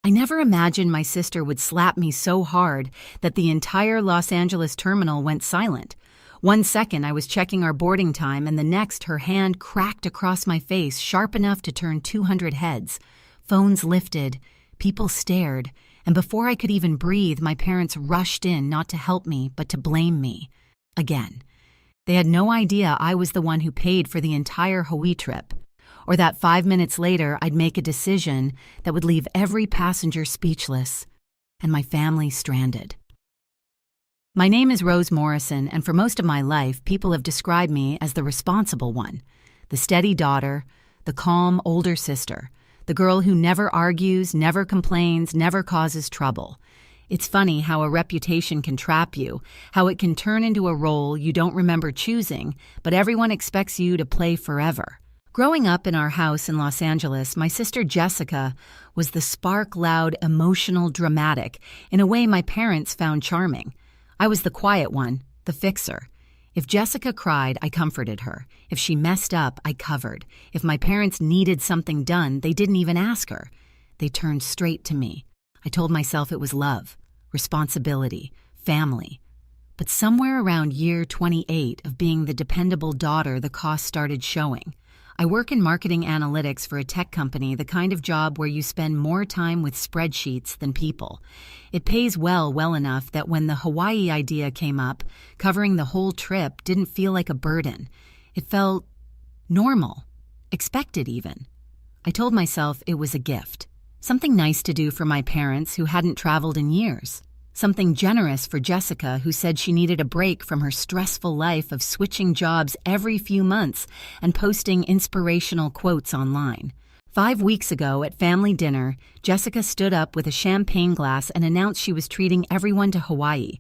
I never imagined my sister would slap me so hard that the entire Los Angeles terminal went silent. 1 second I was checking our boarding time, and the next her hand cracked across my face, sharp enough to turn 200 heads. Phones lifted, people stared, and before I could even breathe, my parents rushed in not to help me, but to blame me. Again. They had no idea I was the one who paid for the entire Hawaii trip, or that 5 minutes later I'd make a decision that would leave every passenger speechless and my family stranded. My name is Rose Morrison, and for most of my life, people have described me as the responsible one, the steady daughter, the calm older sister, the girl who never argues, never complains, never causes trouble. It's funny how a reputation can trap you, how it can turn into a role you don't remember choosing, but everyone expects you to play forever. Growing up in our house in Los Angeles, my sister Jessica was the spark-loud, emotional, dramatic, in a way my parents found charming. I was the quiet one, the fixer. If Jessica cried, I comforted her. If she messed up, I covered. If my parents needed something done, they didn't even ask her. They turned straight to me. I told myself it was love, responsibility, family. But somewhere around year 28 of being the dependable daughter, the cost started showing. I work in marketing analytics for a tech company, the kind of job where you spend more time with spreadsheets than people. It pays well enough that when the Hawaii idea came up, covering the whole trip didn't feel like a burden. It felt normal, expected even. I told myself it was a gift. Something nice to do for my parents who hadn't traveled in years. Something generous for Jessica, who said she needed a break from her stressful life of switching jobs every few months and posting inspirational quotes online. 5 weeks ago at family dinner, Jessica stood up with a champagne glass and announced she was treating everyone to Hawaii.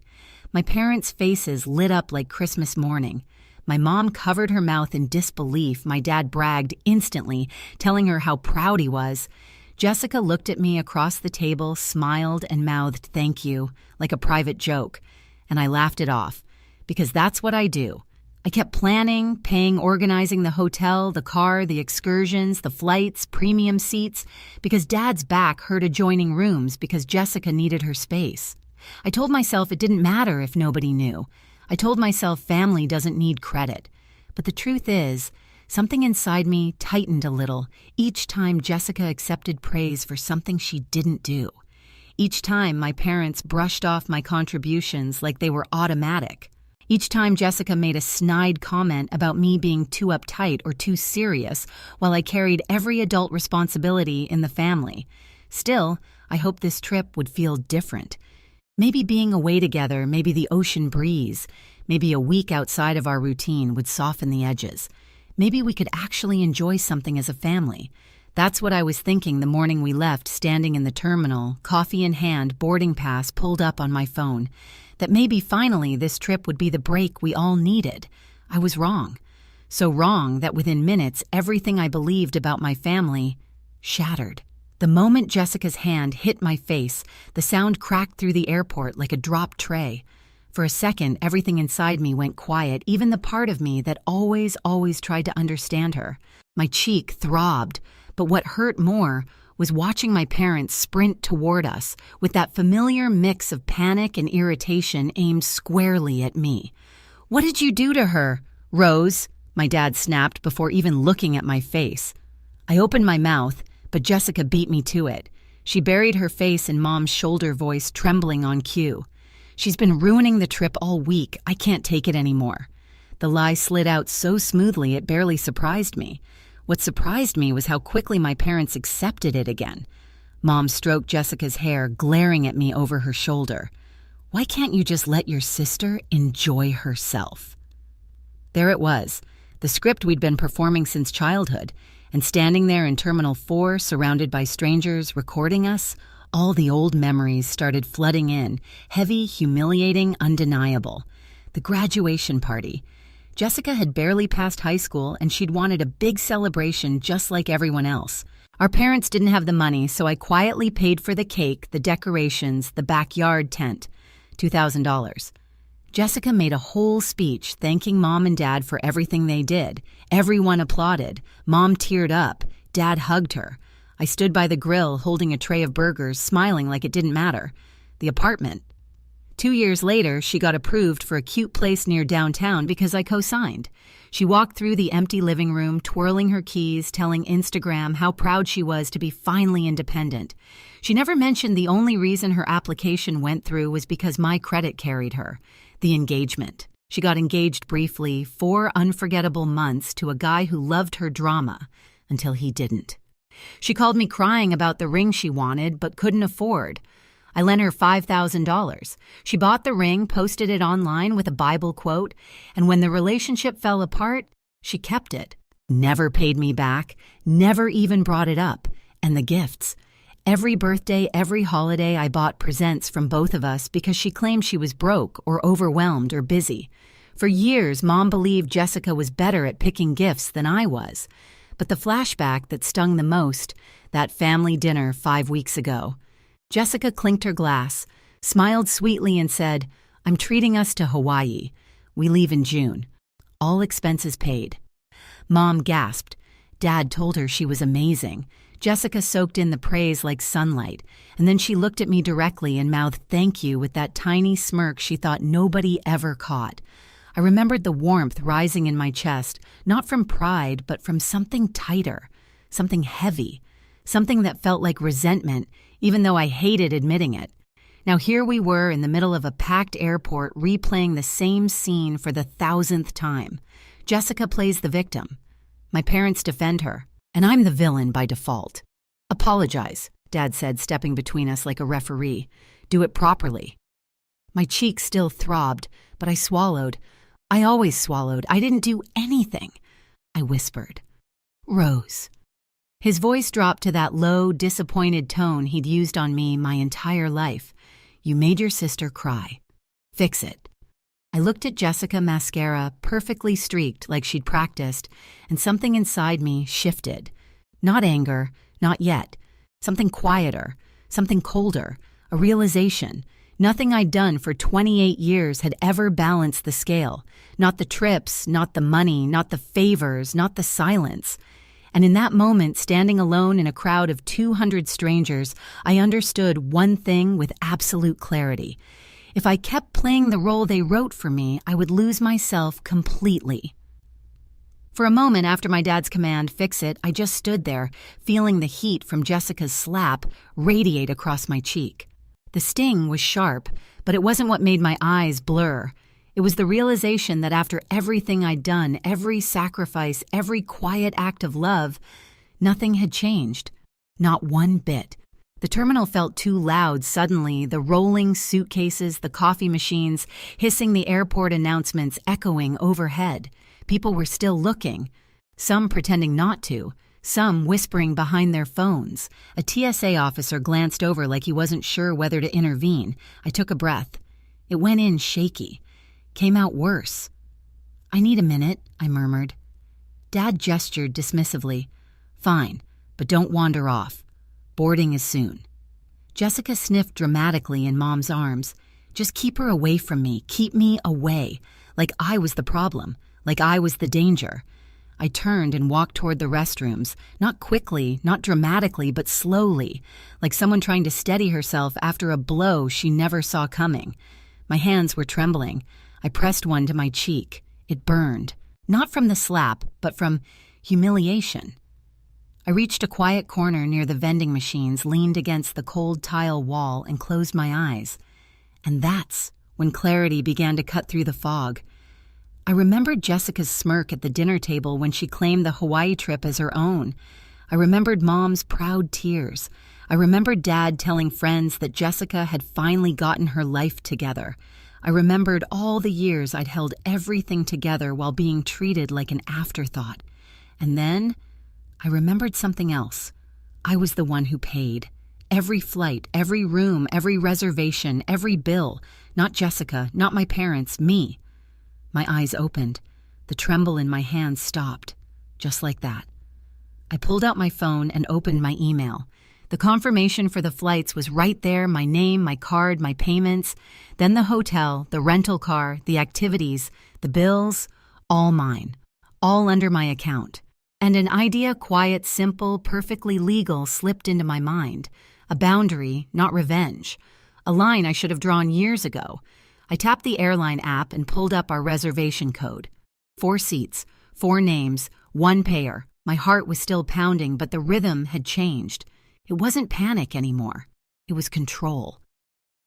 My parents' faces lit up like Christmas morning. My mom covered her mouth in disbelief. My dad bragged instantly, telling her how proud he was. Jessica looked at me across the table, smiled, and mouthed "thank you," like a private joke, and I laughed it off, because that's what I do. I kept planning, paying, organizing the hotel, the car, the excursions, the flights, premium seats, because Dad's back hurt adjoining rooms because Jessica needed her space. I told myself it didn't matter if nobody knew. I told myself family doesn't need credit. But the truth is, something inside me tightened a little each time Jessica accepted praise for something she didn't do. Each time my parents brushed off my contributions like they were automatic. Each time Jessica made a snide comment about me being too uptight or too serious while I carried every adult responsibility in the family. Still, I hoped this trip would feel different. Maybe being away together, maybe the ocean breeze, maybe a week outside of our routine would soften the edges. Maybe we could actually enjoy something as a family. That's what I was thinking the morning we left, standing in the terminal, coffee in hand, boarding pass pulled up on my phone. That maybe finally this trip would be the break we all needed. I was wrong. So wrong that within minutes, everything I believed about my family shattered. The moment Jessica's hand hit my face, the sound cracked through the airport like a dropped tray. For a second, everything inside me went quiet, even the part of me that always tried to understand her. My cheek throbbed, but what hurt more was watching my parents sprint toward us with that familiar mix of panic and irritation aimed squarely at me. "What did you do to her, Rose?" my dad snapped before even looking at my face. I opened my mouth, but Jessica beat me to it. She buried her face in Mom's shoulder, voice trembling on cue. "She's been ruining the trip all week. I can't take it anymore." The lie slid out so smoothly it barely surprised me. What surprised me was how quickly my parents accepted it again. Mom stroked Jessica's hair, glaring at me over her shoulder. "Why can't you just let your sister enjoy herself?" There it was, the script we'd been performing since childhood, and standing there in Terminal 4, surrounded by strangers recording us, all the old memories started flooding in, heavy, humiliating, undeniable. The graduation party. Jessica had barely passed high school, and she'd wanted a big celebration just like everyone else. Our parents didn't have the money, so I quietly paid for the cake, the decorations, the backyard tent. $2,000. Jessica made a whole speech thanking Mom and Dad for everything they did. Everyone applauded. Mom teared up. Dad hugged her. I stood by the grill holding a tray of burgers, smiling like it didn't matter. The apartment. 2 years later, she got approved for a cute place near downtown because I co-signed. She walked through the empty living room, twirling her keys, telling Instagram how proud she was to be finally independent. She never mentioned the only reason her application went through was because my credit carried her. The engagement. She got engaged briefly, 4 unforgettable months to a guy who loved her drama, until he didn't. She called me crying about the ring she wanted but couldn't afford. I lent her $5,000. She bought the ring, posted it online with a Bible quote, and when the relationship fell apart, she kept it. Never paid me back, never even brought it up. And the gifts. Every birthday, every holiday, I bought presents from both of us because she claimed she was broke or overwhelmed or busy. For years, Mom believed Jessica was better at picking gifts than I was. But the flashback that stung the most, that family dinner 5 weeks ago. Jessica clinked her glass, smiled sweetly and said, "I'm treating us to Hawaii. We leave in June. All expenses paid." Mom gasped. Dad told her she was amazing. Jessica soaked in the praise like sunlight, and then she looked at me directly and mouthed thank you with that tiny smirk she thought nobody ever caught. I remembered the warmth rising in my chest, not from pride, but from something tighter, something heavy, something that felt like resentment, even though I hated admitting it. Now here we were in the middle of a packed airport replaying the same scene for the 1,000th time. Jessica plays the victim. My parents defend her, and I'm the villain by default. "Apologize," Dad said, stepping between us like a referee. "Do it properly." My cheeks still throbbed, but I swallowed. I always swallowed. I didn't do anything. I whispered, "Rose." His voice dropped to that low, disappointed tone he'd used on me my entire life. "You made your sister cry. Fix it." I looked at Jessica mascara, perfectly streaked like she'd practiced, and something inside me shifted. Not anger, not yet. Something quieter, something colder, a realization. Nothing I'd done for 28 years had ever balanced the scale. Not the trips, not the money, not the favors, not the silence. And in that moment, standing alone in a crowd of 200 strangers, I understood one thing with absolute clarity. If I kept playing the role they wrote for me, I would lose myself completely. For a moment after my dad's command, "Fix it," I just stood there, feeling the heat from Jessica's slap radiate across my cheek. The sting was sharp, but it wasn't what made my eyes blur. It was the realization that after everything I'd done, every sacrifice, every quiet act of love, nothing had changed. Not one bit. The terminal felt too loud suddenly, the rolling suitcases, the coffee machines, hissing the airport announcements echoing overhead. People were still looking, some pretending not to, some whispering behind their phones. A TSA officer glanced over like he wasn't sure whether to intervene. I took a breath. It went in shaky. Came out worse. "I need a minute," I murmured. Dad gestured dismissively. "Fine, but don't wander off. Boarding is soon." Jessica sniffed dramatically in Mom's arms. "Just keep her away from me. Keep me away. Like I was the problem. Like I was the danger." I turned and walked toward the restrooms, not quickly, not dramatically, but slowly, like someone trying to steady herself after a blow she never saw coming. My hands were trembling. I pressed one to my cheek. It burned, not from the slap, but from humiliation. I reached a quiet corner near the vending machines, leaned against the cold tile wall, and closed my eyes. And that's when clarity began to cut through the fog. I remembered Jessica's smirk at the dinner table when she claimed the Hawaii trip as her own. I remembered Mom's proud tears. I remembered Dad telling friends that Jessica had finally gotten her life together. I remembered all the years I'd held everything together while being treated like an afterthought. And then I remembered something else. I was the one who paid. Every flight, every room, every reservation, every bill. Not Jessica, not my parents, me. My eyes opened. The tremble in my hands stopped. Just like that. I pulled out my phone and opened my email. The confirmation for the flights was right there, my name, my card, my payments. Then the hotel, the rental car, the activities, the bills, all mine. All under my account. And an idea, quiet, simple, perfectly legal, slipped into my mind. A boundary, not revenge. A line I should have drawn years ago. I tapped the airline app and pulled up our reservation code. 4 seats, 4 names, 1 payer. My heart was still pounding, but the rhythm had changed. It wasn't panic anymore. It was control.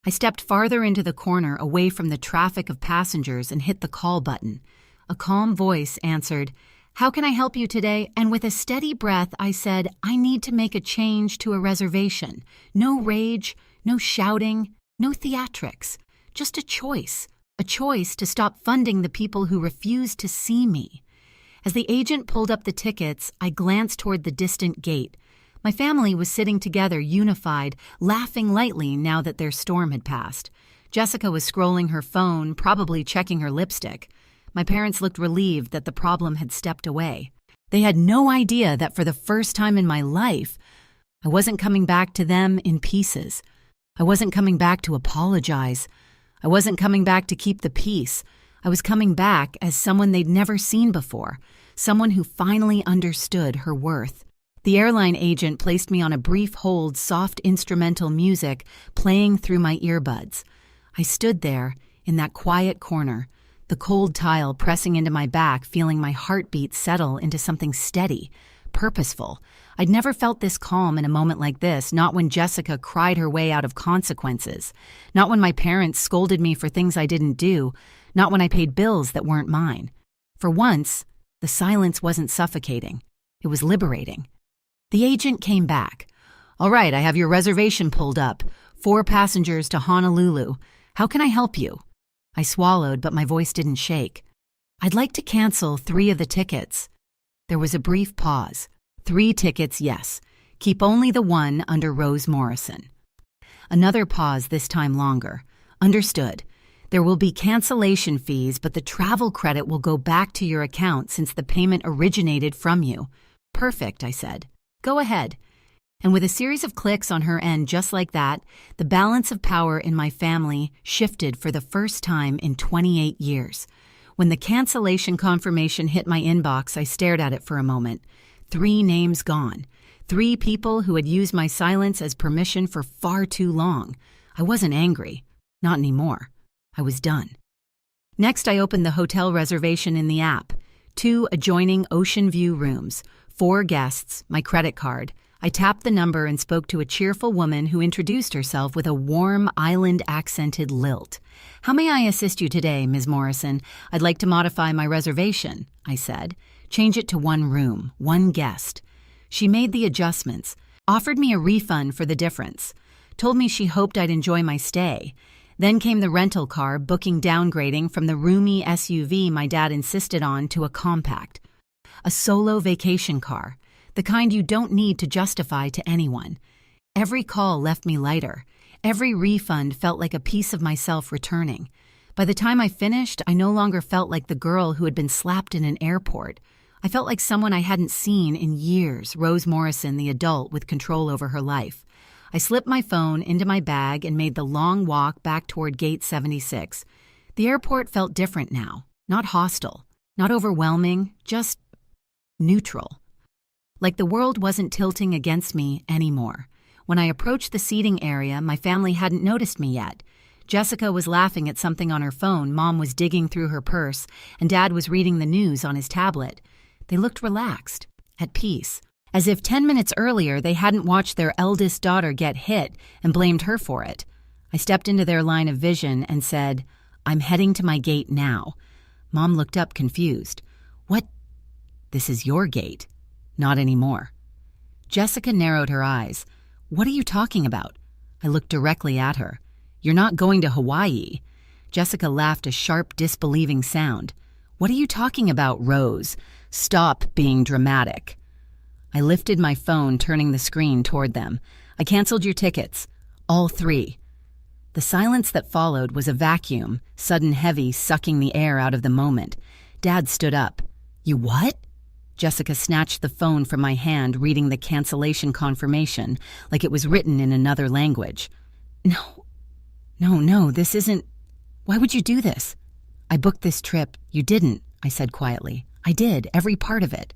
I stepped farther into the corner, away from the traffic of passengers, and hit the call button. A calm voice answered, "How can I help you today?" And with a steady breath, I said, "I need to make a change to a reservation. No rage, no shouting, no theatrics. Just a choice to stop funding the people who refuse to see me." As the agent pulled up the tickets, I glanced toward the distant gate. My family was sitting together, unified, laughing lightly now that their storm had passed. Jessica was scrolling her phone, probably checking her lipstick. My parents looked relieved that the problem had stepped away. They had no idea that for the first time in my life, I wasn't coming back to them in pieces. I wasn't coming back to apologize. I wasn't coming back to keep the peace. I was coming back as someone they'd never seen before, someone who finally understood her worth. The airline agent placed me on a brief hold, soft instrumental music playing through my earbuds. I stood there in that quiet corner, the cold tile pressing into my back, feeling my heartbeat settle into something steady, purposeful. I'd never felt this calm in a moment like this, not when Jessica cried her way out of consequences, not when my parents scolded me for things I didn't do, not when I paid bills that weren't mine. For once, the silence wasn't suffocating. It was liberating. The agent came back. "All right, I have your reservation pulled up. 4 passengers to Honolulu. How can I help you?" I swallowed, but my voice didn't shake. "I'd like to cancel 3 of the tickets." There was a brief pause. 3 tickets, yes. Keep only the one under Rose Morrison. Another pause, this time longer. "Understood. There will be cancellation fees, but the travel credit will go back to your account since the payment originated from you." "Perfect," I said. "Go ahead." And with a series of clicks on her end just like that, the balance of power in my family shifted for the first time in 28 years. When the cancellation confirmation hit my inbox, I stared at it for a moment. 3 names gone. 3 people who had used my silence as permission for far too long. I wasn't angry. Not anymore. I was done. Next, I opened the hotel reservation in the app. 2 adjoining ocean view rooms. 4 guests, my credit card. I tapped the number and spoke to a cheerful woman who introduced herself with a warm, island-accented lilt. "How may I assist you today, Ms. Morrison? I'd like to modify my reservation," I said. "Change it to 1 room, 1 guest." She made the adjustments, offered me a refund for the difference, told me she hoped I'd enjoy my stay. Then came the rental car, booking downgrading from the roomy SUV my dad insisted on to a compact. A solo vacation car, the kind you don't need to justify to anyone. Every call left me lighter. Every refund felt like a piece of myself returning. By the time I finished, I no longer felt like the girl who had been slapped in an airport. I felt like someone I hadn't seen in years, Rose Morrison, the adult with control over her life. I slipped my phone into my bag and made the long walk back toward Gate 76. The airport felt different now, not hostile, not overwhelming, just neutral. Like the world wasn't tilting against me anymore. When I approached the seating area, my family hadn't noticed me yet. Jessica was laughing at something on her phone, Mom was digging through her purse, and Dad was reading the news on his tablet. They looked relaxed, at peace, as if 10 minutes earlier they hadn't watched their eldest daughter get hit and blamed her for it. I stepped into their line of vision and said, "I'm heading to my gate now." Mom looked up confused. "What? This is your gate." "Not anymore." Jessica narrowed her eyes. "What are you talking about?" I looked directly at her. "You're not going to Hawaii." Jessica laughed a sharp, disbelieving sound. "What are you talking about, Rose? Stop being dramatic." I lifted my phone, turning the screen toward them. "I canceled your tickets. All 3. The silence that followed was a vacuum, sudden heavy, sucking the air out of the moment. Dad stood up. "You what?" Jessica snatched the phone from my hand, reading the cancellation confirmation like it was written in another language. No, this isn't... Why would you do this?" "I booked this trip." "You didn't," I said quietly. "I did, every part of it."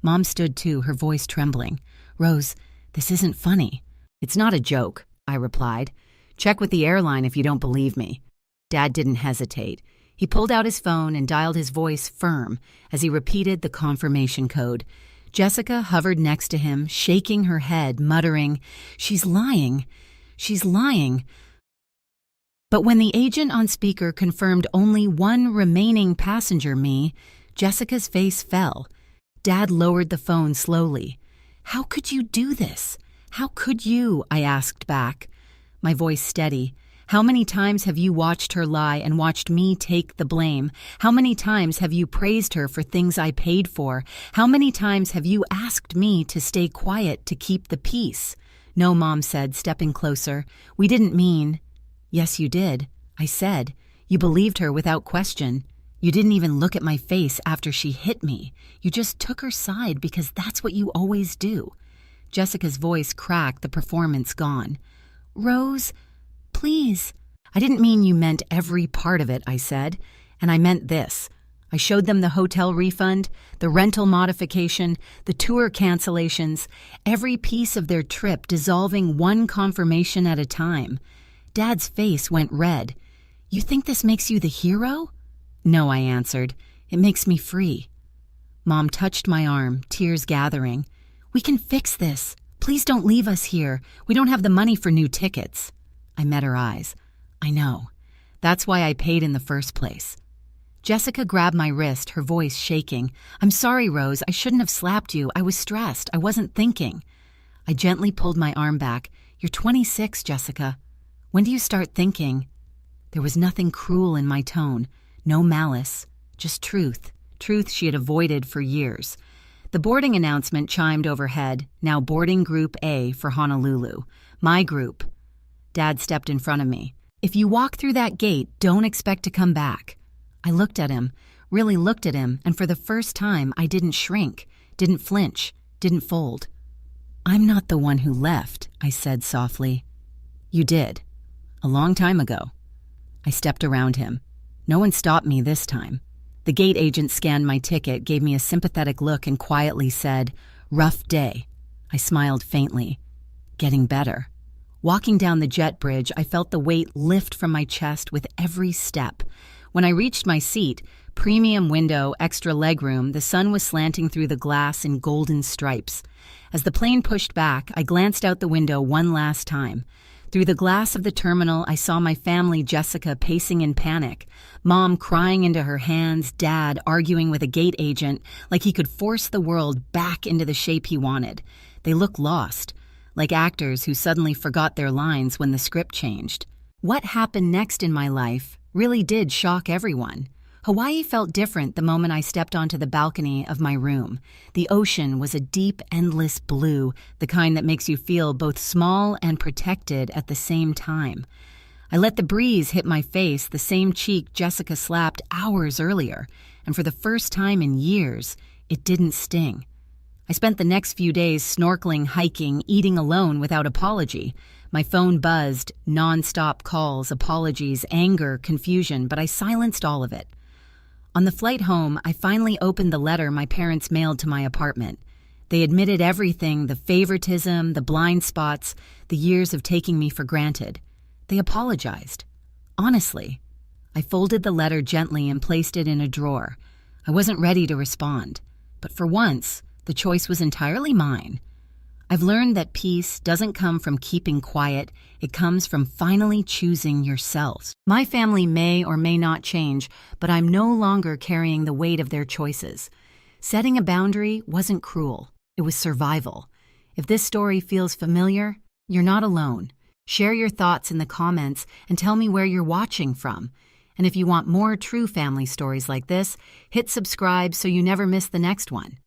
Mom stood too, her voice trembling. "Rose, this isn't funny." "It's not a joke," I replied. "Check with the airline if you don't believe me." Dad didn't hesitate. He pulled out his phone and dialed his voice firm as he repeated the confirmation code. Jessica hovered next to him, shaking her head, muttering, "She's lying. She's lying." But when the agent on speaker confirmed only one remaining passenger, me, Jessica's face fell. Dad lowered the phone slowly. "How could you do this? How could you?" I asked back, my voice steady. "How many times have you watched her lie and watched me take the blame? How many times have you praised her for things I paid for? How many times have you asked me to stay quiet to keep the peace?" "No," Mom said, stepping closer. "We didn't mean—" "Yes, you did," I said. "You believed her without question. You didn't even look at my face after she hit me. You just took her side because that's what you always do." Jessica's voice cracked, the performance gone. "Rose, please." "I didn't mean you meant every part of it," I said. "And I meant this." I showed them the hotel refund, the rental modification, the tour cancellations, every piece of their trip dissolving one confirmation at a time. Dad's face went red. "You think this makes you the hero?" "No," I answered. "It makes me free." Mom touched my arm, tears gathering. "We can fix this. Please don't leave us here. We don't have the money for new tickets." I met her eyes. "I know. That's why I paid in the first place." Jessica grabbed my wrist, her voice shaking. "I'm sorry, Rose. I shouldn't have slapped you. I was stressed. I wasn't thinking." I gently pulled my arm back. "You're 26, Jessica. When do you start thinking?" There was nothing cruel in my tone, no malice, just truth. Truth she had avoided for years. The boarding announcement chimed overhead, now boarding Group A for Honolulu. My group. Dad stepped in front of me. "If you walk through that gate, don't expect to come back." I looked at him, really looked at him, and for the first time I didn't shrink, didn't flinch, didn't fold. "I'm not the one who left," I said softly. "You did. A long time ago." I stepped around him. No one stopped me this time. The gate agent scanned my ticket, gave me a sympathetic look, and quietly said, "Rough day." I smiled faintly. Getting better. Walking down the jet bridge, I felt the weight lift from my chest with every step. When I reached my seat, premium window, extra legroom, the sun was slanting through the glass in golden stripes. As the plane pushed back, I glanced out the window one last time. Through the glass of the terminal, I saw my family, Jessica, pacing in panic. Mom crying into her hands, Dad arguing with a gate agent like he could force the world back into the shape he wanted. They looked lost, like actors who suddenly forgot their lines when the script changed. What happened next in my life really did shock everyone. Hawaii felt different the moment I stepped onto the balcony of my room. The ocean was a deep, endless blue, the kind that makes you feel both small and protected at the same time. I let the breeze hit my face, the same cheek Jessica slapped hours earlier, and for the first time in years, it didn't sting. I spent the next few days snorkeling, hiking, eating alone without apology. My phone buzzed, non-stop calls, apologies, anger, confusion, but I silenced all of it. On the flight home, I finally opened the letter my parents mailed to my apartment. They admitted everything, the favoritism, the blind spots, the years of taking me for granted. They apologized. Honestly. I folded the letter gently and placed it in a drawer. I wasn't ready to respond. But for once, the choice was entirely mine. I've learned that peace doesn't come from keeping quiet, it comes from finally choosing yourselves. My family may or may not change, but I'm no longer carrying the weight of their choices. Setting a boundary wasn't cruel, it was survival. If this story feels familiar, you're not alone. Share your thoughts in the comments and tell me where you're watching from. And if you want more true family stories like this, hit subscribe so you never miss the next one.